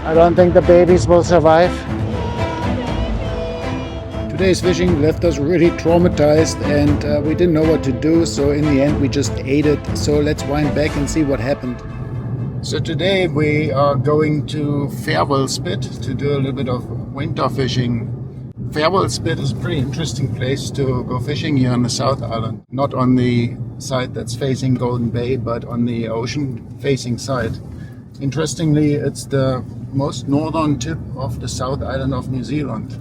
I don't think the babies will survive. Today's fishing left us really traumatized, and we didn't know what to do, so in the end we just ate it. So let's wind back and see what happened. So today we are going to Farewell Spit to do a little bit of winter fishing. Farewell Spit is a pretty interesting place to go fishing here on the South Island. Not on the side that's facing Golden Bay, but on the ocean facing side. Interestingly, it's the most northern tip of the South Island of New Zealand.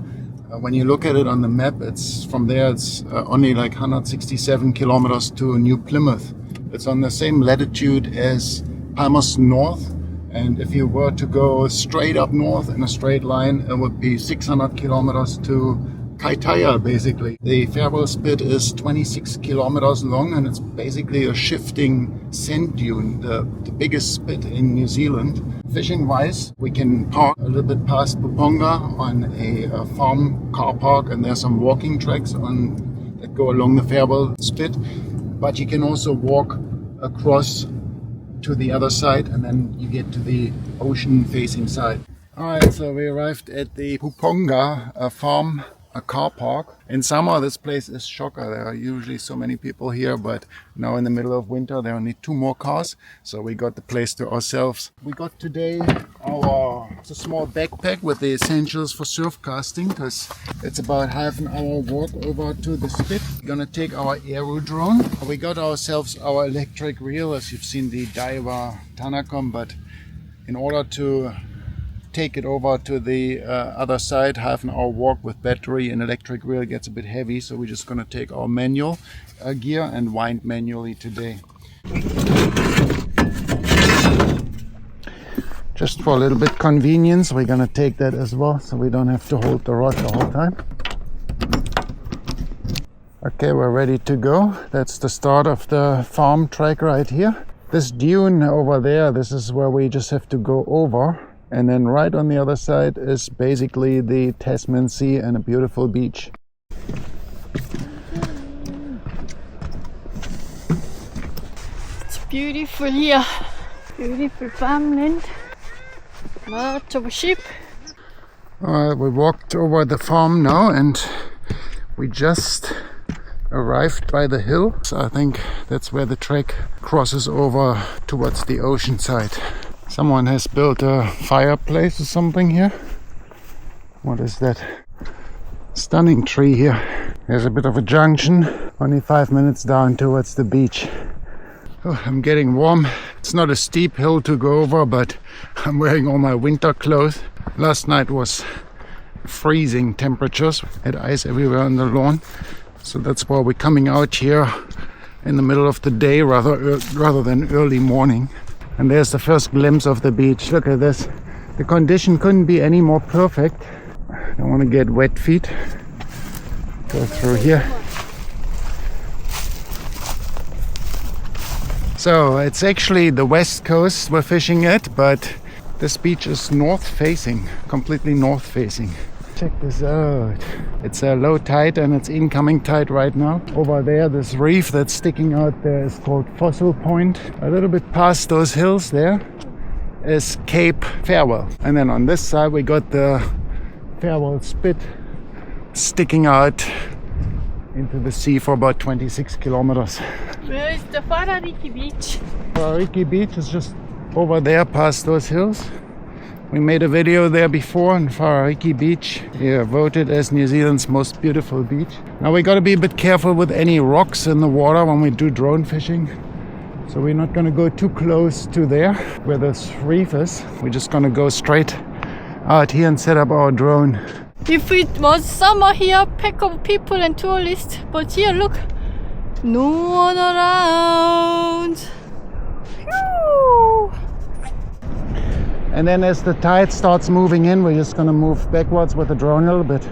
When you look at it on the map, it's only like 167 kilometers to New Plymouth. It's on the same latitude as Palmerston North, and if you were to go straight up north in a straight line, it would be 600 kilometers to Kaitaia, basically. The Farewell Spit is 26 kilometers long, and it's basically a shifting sand dune, the biggest spit in New Zealand. Fishing wise, we can park a little bit past Puponga on a farm car park, and there's some walking tracks that go along the Farewell Spit, but you can also walk across to the other side, and then you get to the ocean facing side. Alright, so we arrived at the Puponga farm, a car park. In summer this place is shocker. There are usually so many people here, but now in the middle of winter there are only 2 more cars, so we got the place to ourselves. We got today it's a small backpack with the essentials for surf casting, because it's about half an hour walk over to the spit. We're gonna take our aero drone. We got ourselves our electric reel, as you've seen the Daiwa Tanacom, but in order to take it over to the other side, half an hour walk with battery and electric reel gets a bit heavy, so we're just gonna take our manual gear and wind manually today. Just for a little bit convenience, we're gonna take that as well, so we don't have to hold the rod the whole time. Okay, we're ready to go. That's the start of the farm track right here. This dune over there, this is where we just have to go over. And then right on the other side is basically the Tasman Sea and a beautiful beach. It's beautiful here. Beautiful farmland. Lots of sheep. Alright, we walked over the farm now, and we just arrived by the hill. So I think that's where the track crosses over towards the ocean side. Someone has built a fireplace or something here. What is that? Stunning tree here. There's a bit of a junction, only 5 minutes down towards the beach. Oh, I'm getting warm. It's not a steep hill to go over, but I'm wearing all my winter clothes. Last night was freezing temperatures. Had ice everywhere on the lawn. So that's why we're coming out here in the middle of the day rather than early morning. And there's the first glimpse of the beach. Look at this. The condition couldn't be any more perfect. I don't want to get wet feet. Go through here. So it's actually the west coast we're fishing at, but this beach is north facing, completely north facing. Check this out. It's a low tide and it's incoming tide right now. Over there, this reef that's sticking out there is called Fossil Point. A little bit past those hills there is Cape Farewell. And then on this side we got the Farewell Spit sticking out into the sea for about 26 kilometers. Where is the Whakariki Beach? Whakariki Beach is just over there past those hills. We made a video there before on Whakariki Beach. Yeah, voted as New Zealand's most beautiful beach. Now we got to be a bit careful with any rocks in the water when we do drone fishing. So we're not going to go too close to there where this reef is. We're just going to go straight out here and set up our drone. If it was summer here, pack of people and tourists. But here, look, no one around. Phew. And then as the tide starts moving in, we're just going to move backwards with the drone a little bit.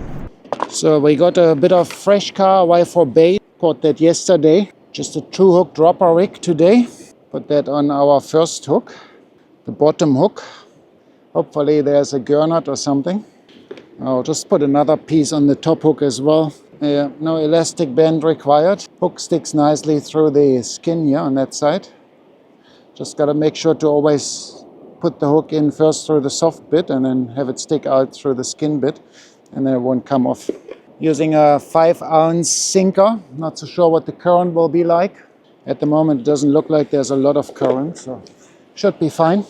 So we got a bit of fresh car Y4 bait. Caught that yesterday. Just a 2-hook dropper rig today. Put that on our first hook, the bottom hook. Hopefully there's a gurnard or something. I'll just put another piece on the top hook as well. No elastic band required. Hook sticks nicely through the skin here on that side. Just got to make sure to always put the hook in first through the soft bit and then have it stick out through the skin bit, and then it won't come off. Using a 5-ounce sinker. Not so sure what the current will be like. At the moment it doesn't look like there's a lot of current, so should be fine.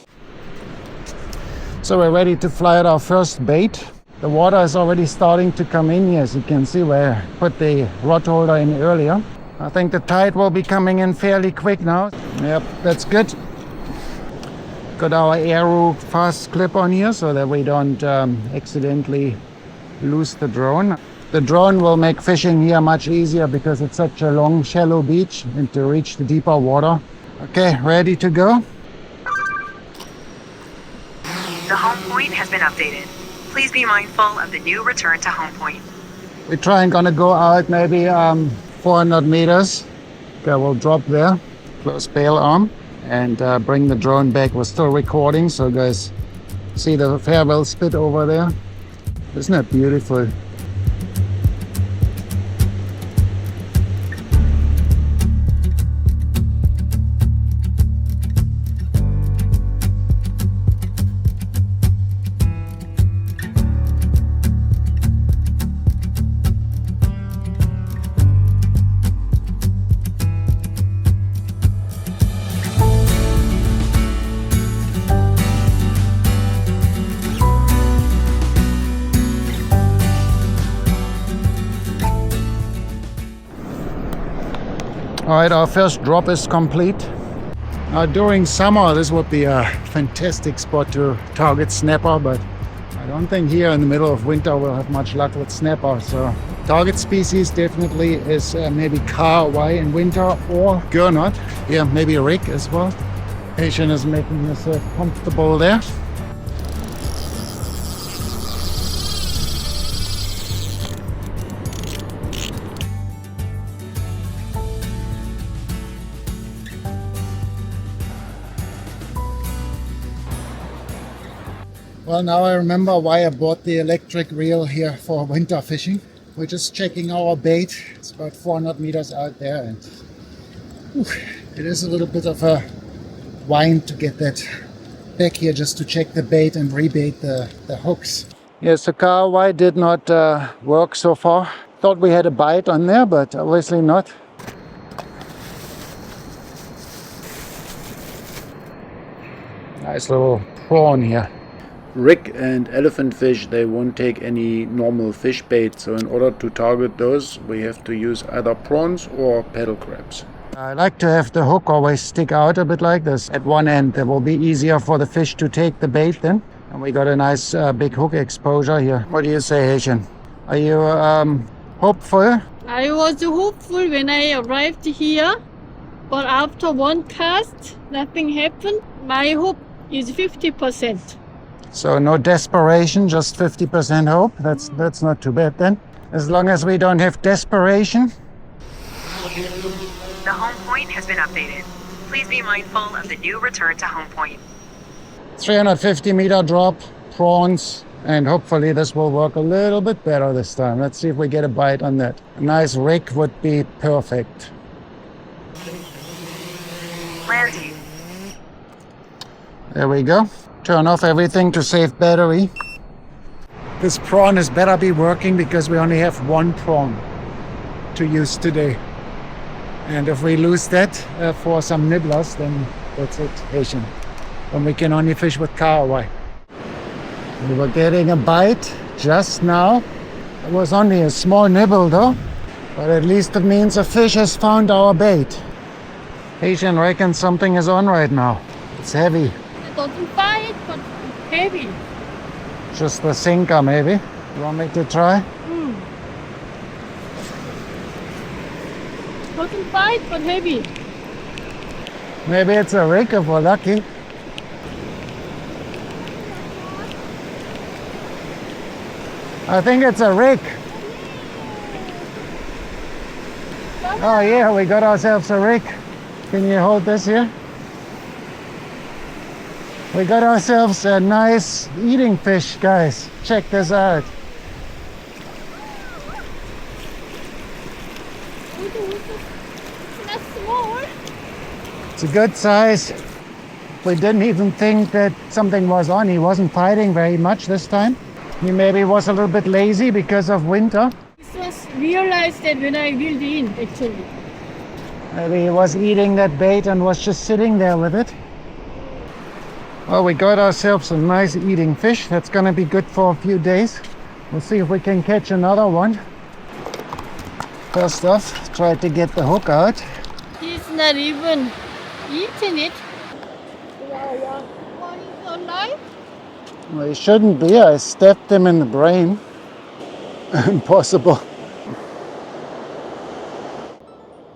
So we're ready to fly out our first bait. The water is already starting to come in here, as you can see where I put the rod holder in earlier. I think the tide will be coming in fairly quick now. Yep, that's good. Got our arrow fast clip on here so that we don't accidentally lose the drone. The drone will make fishing here much easier because it's such a long, shallow beach, and to reach the deeper water. Okay, ready to go? The home point has been updated. Please be mindful of the new return to home point. We're gonna go out maybe 400 meters. Okay, we'll drop there, close bail arm, and bring the drone back. We're still recording, so guys, see the farewell spit over there? Isn't that beautiful? All right, our first drop is complete. During summer, this would be a fantastic spot to target snapper, but I don't think here in the middle of winter we'll have much luck with snapper. So target species definitely is maybe kahawai in winter or gurnard. Yeah, maybe a rig as well. Asian is making herself comfortable there. Well, now I remember why I bought the electric reel here for winter fishing. We're just checking our bait. It's about 400 meters out there, and it is a little bit of a wind to get that back here just to check the bait and rebait the hooks. Yes, the kahawai did not work so far. Thought we had a bite on there, but obviously not. Nice little prawn here. Rig and elephant fish, they won't take any normal fish bait, so in order to target those we have to use either prawns or paddle crabs. I like to have the hook always stick out a bit like this at one end. That will be easier for the fish to take the bait then. And we got a nice big hook exposure here. What do you say, Haitian? Are you hopeful? I was hopeful when I arrived here, but after one cast, nothing happened. My hope is 50%. So no desperation, just 50% hope. That's not too bad then. As long as we don't have desperation. The home point has been updated. Please be mindful of the new return to home point. 350 meter drop, prawns, and hopefully this will work a little bit better this time. Let's see if we get a bite on that. A nice rig would be perfect. Landing. There we go. Turn off everything to save battery. This prawn is better be working because we only have one prawn to use today. And if we lose that for some nibblers, then that's it, Asian. Then we can only fish with kahawai. We were getting a bite just now. It was only a small nibble though, but at least it means a fish has found our bait. Asian reckons something is on right now. It's heavy. It doesn't bite, but heavy. Just the sinker maybe. You want me to try? Doesn't bite, but heavy. Maybe it's a rig if we're lucky. I think it's a rig. Oh yeah, we got ourselves a rig. Can you hold this here? We got ourselves a nice eating fish, guys. Check this out. That's small. It's a good size. We didn't even think that something was on. He wasn't fighting very much this time. He maybe was a little bit lazy because of winter. This was realized that when I reeled in, actually. Maybe he was eating that bait and was just sitting there with it. Well, we got ourselves a nice eating fish. That's gonna be good for a few days. We'll see if we can catch another one. First off, try to get the hook out. He's not even eating it. Wow. Oh, he's alive? Well, he shouldn't be. I stabbed him in the brain. Impossible.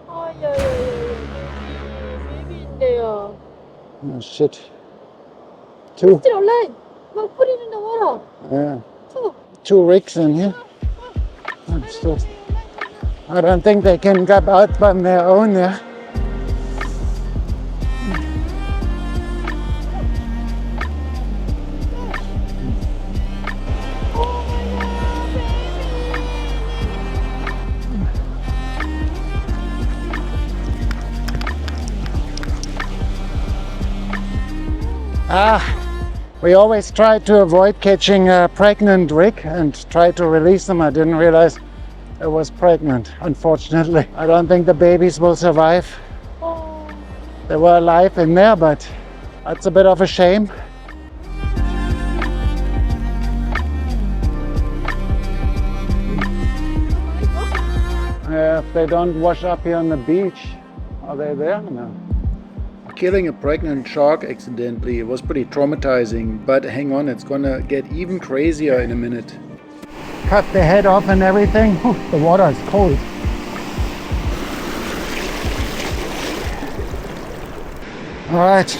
Oh, yeah. Maybe in there. Oh, shit. Two. Still alive. Well, put it in the water. Yeah. Two rigs in here. I don't think they can get out on their own there. We always try to avoid catching a pregnant rig and try to release them. I didn't realize it was pregnant, unfortunately. I don't think the babies will survive. They were alive in there, but that's a bit of a shame. If they don't wash up here on the beach, are they there? No. Killing a pregnant shark accidentally, it was pretty traumatizing, but hang on, it's gonna get even crazier in a minute. Cut the head off and everything. Whew, the water is cold. Alright,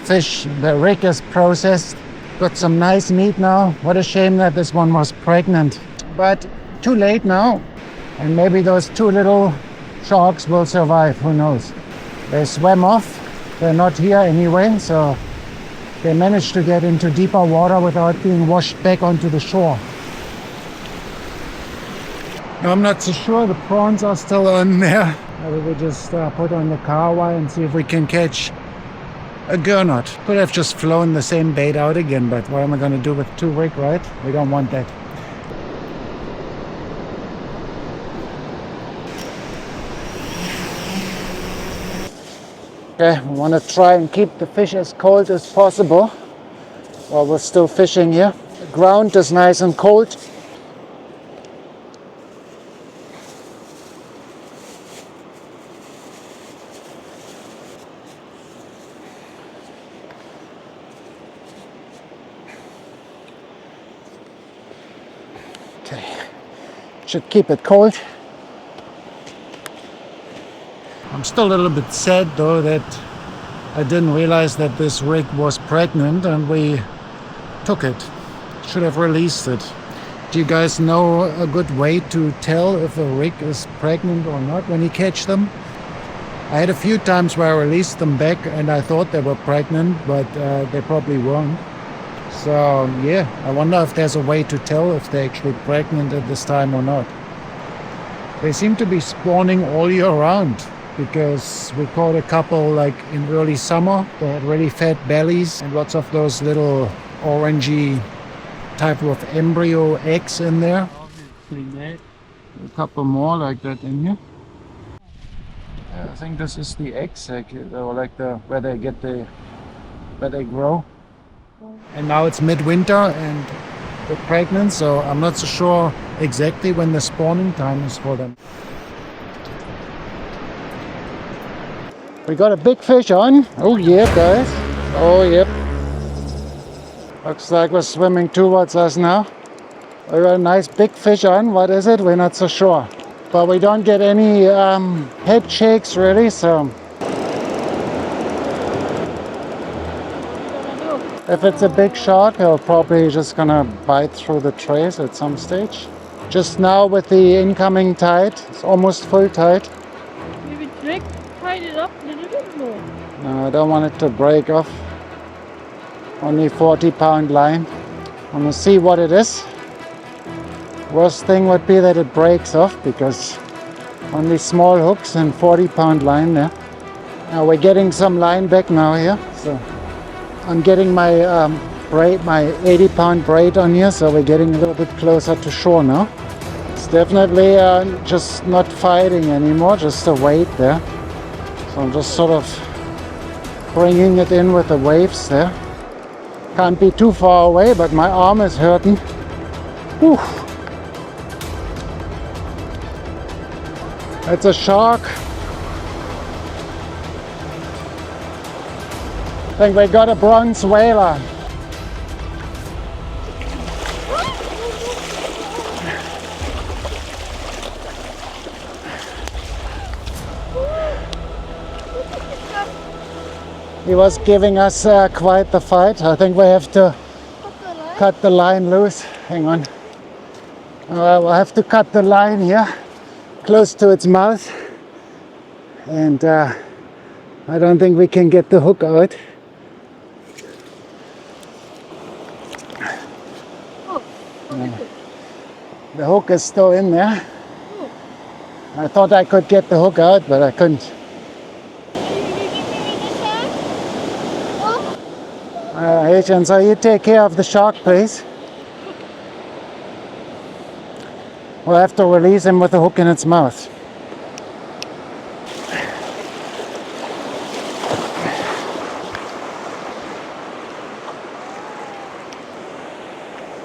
fish, the rig is processed. Got some nice meat now. What a shame that this one was pregnant. But too late now. And maybe those two little sharks will survive, who knows. They swam off, they're not here anyway, so they managed to get into deeper water without being washed back onto the shore. Now, I'm not so sure, the prawns are still on there. Maybe we just put on the car wire and see if we can catch a gurnard. Could have just flown the same bait out again, but what am I going to do with two rig, right? We don't want that. Okay, we want to try and keep the fish as cold as possible while we're still fishing here. The ground is nice and cold. Okay, should keep it cold. I'm still a little bit sad though that I didn't realize that this rig was pregnant and we took it. Should have released it. Do you guys know a good way to tell if a rig is pregnant or not when you catch them? I had a few times where I released them back and I thought they were pregnant, but they probably weren't. So yeah, I wonder if there's a way to tell if they're actually pregnant at this time or not. They seem to be spawning all year round, because we caught a couple like in early summer. They had really fat bellies and lots of those little orangey type of embryo eggs in there. A couple more like that in here. I think this is the egg sac, or like where they grow. And now it's midwinter and they're pregnant, so I'm not so sure exactly when the spawning time is for them. We got a big fish on. Oh yeah, guys. Oh yep. Looks like we're swimming towards us now. We got a nice big fish on. What is it? We're not so sure. But we don't get any head shakes really, so. If it's a big shark, he'll probably just gonna bite through the trays at some stage. Just now with the incoming tide, it's almost full tide. Maybe tied it up a little bit more. No, I don't want it to break off. Only 40-pound line. I'm gonna see what it is. Worst thing would be that it breaks off because only small hooks and 40-pound line there. Now we're getting some line back now here. So I'm getting my braid, my 80-pound braid on here, so we're getting a little bit closer to shore now. It's definitely just not fighting anymore, just a weight there. So I'm just sort of bringing it in with the waves there. Can't be too far away, but my arm is hurting. Whew. It's a shark. I think we got a bronze whaler. He was giving us quite the fight. I think we have to cut the line loose. Hang on. We'll have to cut the line here, close to its mouth. And I don't think we can get the hook out. The hook is still in there. I thought I could get the hook out, but I couldn't. Adrian, so you take care of the shark, please. We'll have to release him with the hook in its mouth.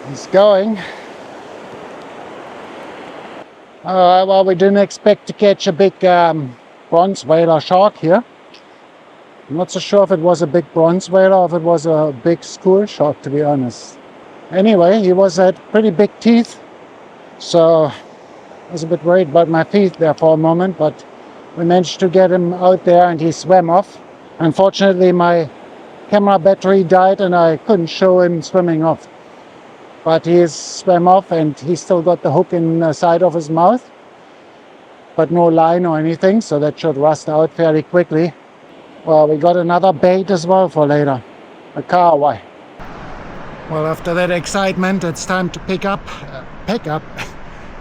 He's going. Well, we didn't expect to catch a big bronze whaler shark here. I'm not so sure if it was a big bronze whaler or if it was a big school shark, to be honest. Anyway, he had pretty big teeth, so I was a bit worried about my feet there for a moment, but we managed to get him out there and he swam off. Unfortunately, my camera battery died and I couldn't show him swimming off. But he swam off and he still got the hook in the side of his mouth, but no line or anything, so that should rust out fairly quickly. Well, we got another bait as well for later, a kahawai. Well, after that excitement, it's time to pack up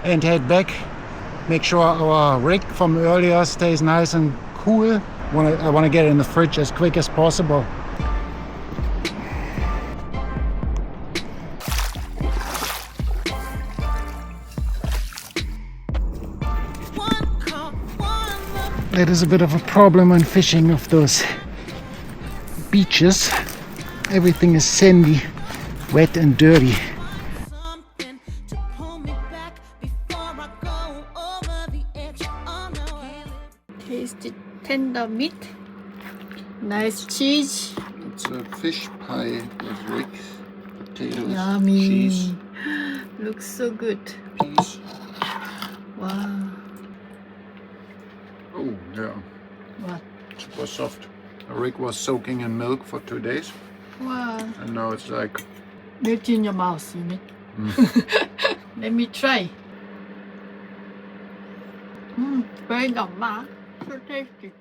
and head back. Make sure our rig from earlier stays nice and cool. I want to get it in the fridge as quick as possible. That is a bit of a problem when fishing off those beaches. Everything is sandy, wet and dirty. Tasty tender meat. Nice cheese. It's a fish pie with rick, potatoes, Yummy. cheese, Looks so good. peas. Wow. Oh, yeah. What? Super soft. The rig was soaking in milk for 2 days, Wow. and now it's like... Melt in your mouth, you mean? Let me try. Very normal. So tasty.